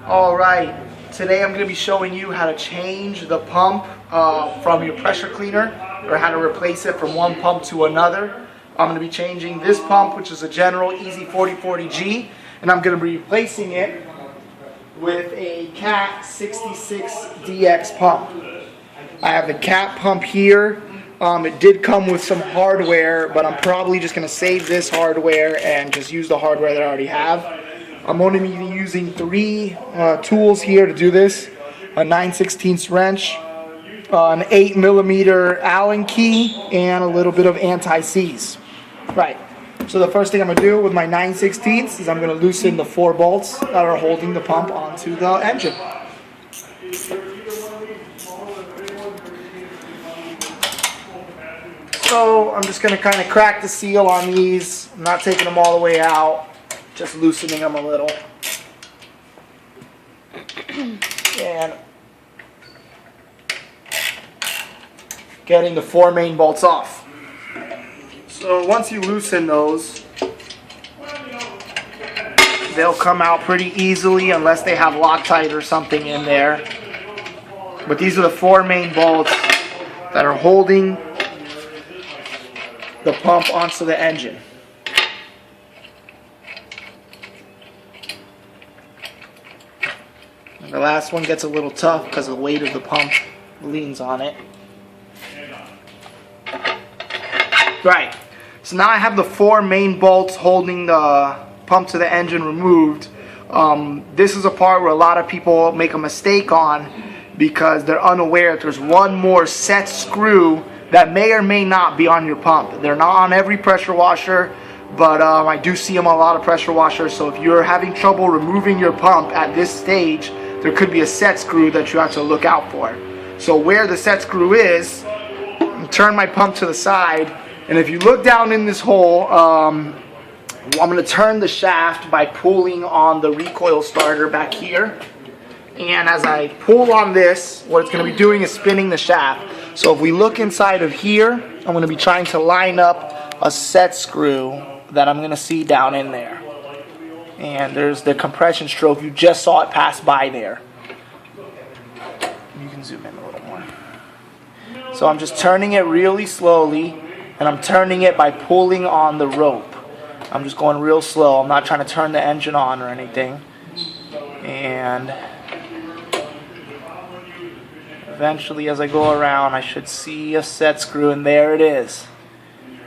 Alright, today I'm going to be showing you how to change the pump from your pressure cleaner, or how to replace it from one pump to another. I'm going to be changing this pump, which is a General Easy 4040G, and I'm going to be replacing it with a Cat 66DX pump. I have the Cat pump here. It did come with some hardware, but I'm probably just going to save this hardware and just use the hardware that I already have. I'm going to be using three tools here to do this: a 9/16 wrench, an 8mm Allen key, and a little bit of anti-seize. Right. So the first thing I'm going to do with my 9/16 is I'm going to loosen the 4 bolts that are holding the pump onto the engine. So I'm just going to kind of crack the seal on these. I'm not taking them all the way out, just loosening them a little. And getting the 4 main bolts off. So once you loosen those, they'll come out pretty easily unless they have Loctite or something in there. But these are the 4 main bolts that are holding the pump onto the engine. And the last one gets a little tough because the weight of the pump leans on it. Right. So now I have the 4 main bolts holding the pump to the engine removed. This is a part where a lot of people make a mistake on because they're unaware that there's one more set screw that may or may not be on your pump. They're not on every pressure washer, but I do see them on a lot of pressure washers. So if you're having trouble removing your pump at this stage, there could be a set screw that you have to look out for. So where the set screw is, turn my pump to the side, and if you look down in this hole, I'm going to turn the shaft by pulling on the recoil starter back here. And as I pull on this, what it's going to be doing is spinning the shaft. So if we look inside of here, I'm going to be trying to line up a set screw that I'm going to see down in there. And there's the compression stroke. You just saw it pass by there. You can zoom in a little more. So I'm just turning it really slowly, and I'm turning it by pulling on the rope. I'm just going real slow. I'm not trying to turn the engine on or anything. And eventually, as I go around, I should see a set screw, and there it is.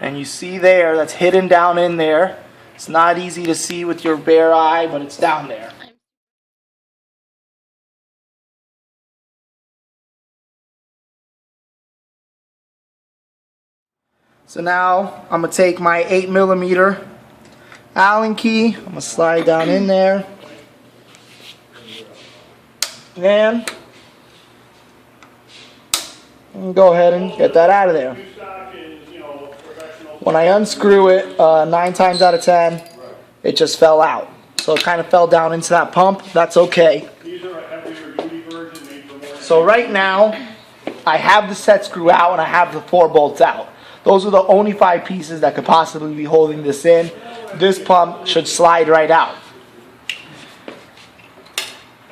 And you see there, that's hidden down in there. It's not easy to see with your bare eye, but it's down there. So now I'm going to take my 8mm Allen key. I'm going to slide down in there. And go ahead and get that out of there. When I unscrew it, 9 times out of 10, it just fell out. So it kind of fell down into that pump. That's okay. So right now, I have the set screw out and I have the 4 bolts out. Those are the only 5 pieces that could possibly be holding this in. This pump should slide right out.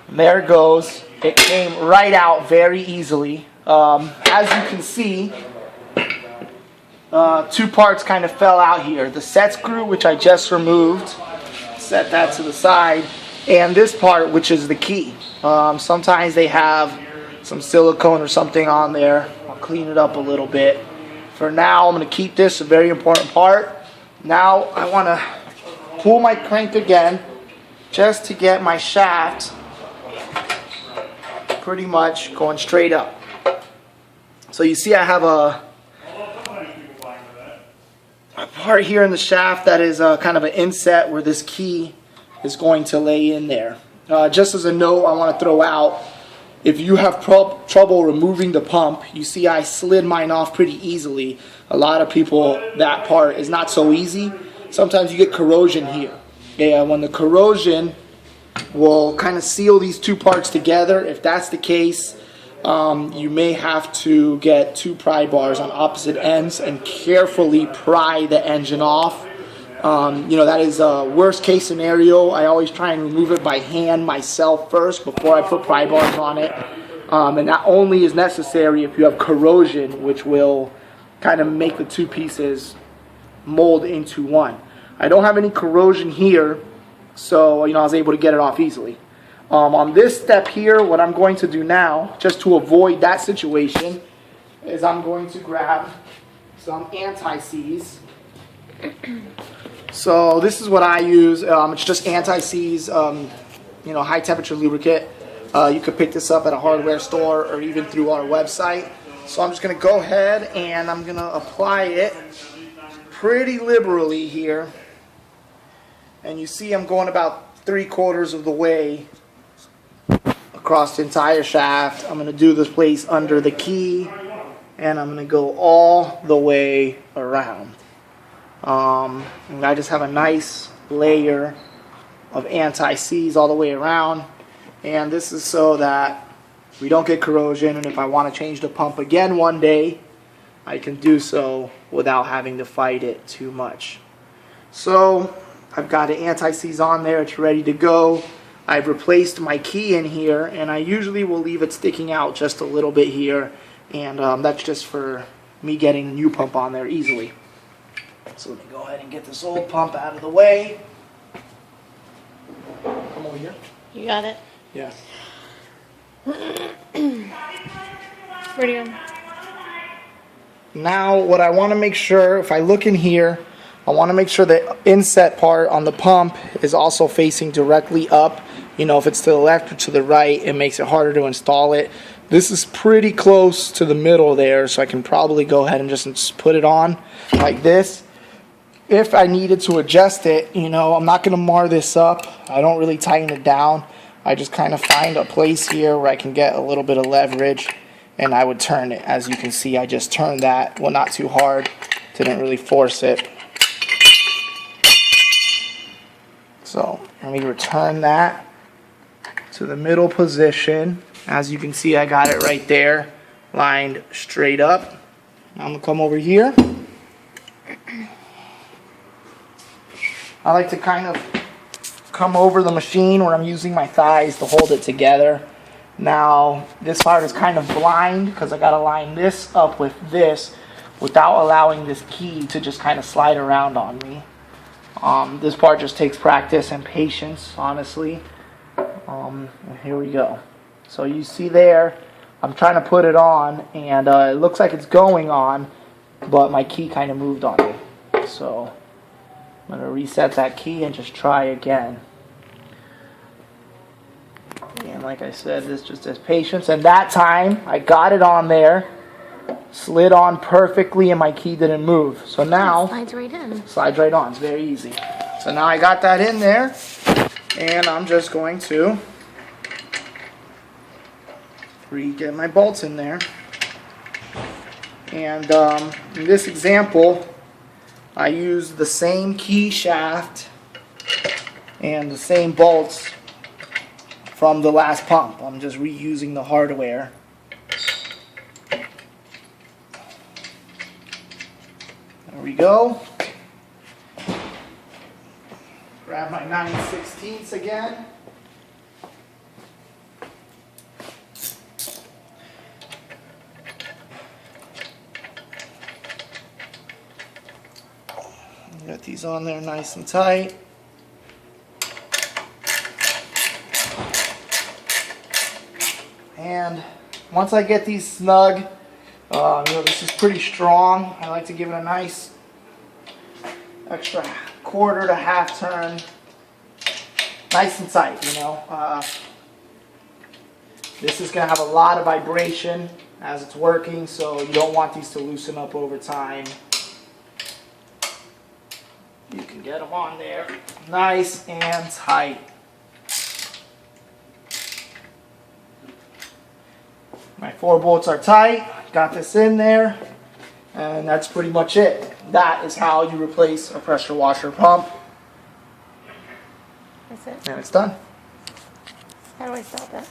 And there it goes. It came right out very easily. As you can see, 2 parts kind of fell out here. The set screw, which I just removed, set that to the side, and this part, which is the key. Sometimes they have some silicone or something on there. I'll clean it up a little bit. For now, I'm going to keep this a very important part. Now I want to pull my crank again just to get my shaft pretty much going straight up. So you see I have a part here in the shaft that is kind of an inset where this key is going to lay in there. Just as a note, I want to throw out, if you have trouble removing the pump, you see I slid mine off pretty easily. A lot of people, that part is not so easy. Sometimes you get corrosion here. Yeah, when the corrosion will kind of seal these 2 parts together. If that's the case, you may have to get 2 pry bars on opposite ends and carefully pry the engine off. That is a worst case scenario. I always try and remove it by hand myself first before I put pry bars on it. And that only is necessary if you have corrosion, which will kind of make the two pieces mold into one. I don't have any corrosion here, so I was able to get it off easily. On this step here, what I'm going to do now, just to avoid that situation, is I'm going to grab some anti-seize. So this is what I use. It's just anti-seize, high temperature lubricant. You could pick this up at a hardware store or even through our website. So I'm just going to go ahead and I'm going to apply it pretty liberally here. And you see I'm going about 3/4 of the way across the entire shaft. I'm going to do this place under the key, and I'm going to go all the way around. And I just have a nice layer of anti-seize all the way around, and this is so that we don't get corrosion, and if I want to change the pump again one day, I can do so without having to fight it too much. So I've got an anti-seize on there, it's ready to go. I've replaced my key in here, and I usually will leave it sticking out just a little bit here, and that's just for me getting a new pump on there easily. So let me go ahead and get this old pump out of the way. Come over here. You got it? Yeah. Where do you go? Now what I want to make sure, if I look in here, I want to make sure the inset part on the pump is also facing directly up. If it's to the left or to the right, it makes it harder to install it. This is pretty close to the middle there, so I can probably go ahead and just put it on like this. If I needed to adjust it, I'm not going to mar this up. I don't really tighten it down. I just kind of find a place here where I can get a little bit of leverage, and I would turn it. As you can see, I just turned that. Well, not too hard. Didn't really force it. So let me return that to the middle position. As you can see, I got it right there, lined straight up. Now I'm going to come over here. I like to kind of come over the machine where I'm using my thighs to hold it together. Now, this part is kind of blind because I got to line this up with this without allowing this key to just kind of slide around on me. This part just takes practice and patience, honestly. And here we go. So you see there, I'm trying to put it on, and it looks like it's going on, but my key kind of moved on me. So I'm going to reset that key and just try again. And like I said, this just has patience. And that time, I got it on there, slid on perfectly, and my key didn't move. So now, it slides right in. Slides right on. It's very easy. So now I got that in there, and I'm just going to re-get my bolts in there. And in this example, I used the same key shaft and the same bolts from the last pump. I'm just reusing the hardware. There we go. Grab my 9/16 again. Got these on there nice and tight. And once I get these snug, this is pretty strong. I like to give it a nice extra quarter to half turn. Nice and tight, This is going to have a lot of vibration as it's working, so you don't want these to loosen up over time. You can get them on there nice and tight. My 4 bolts are tight. Got this in there, and that's pretty much it. That is how you replace a pressure washer pump. That's it. And it's done. How do I stop it?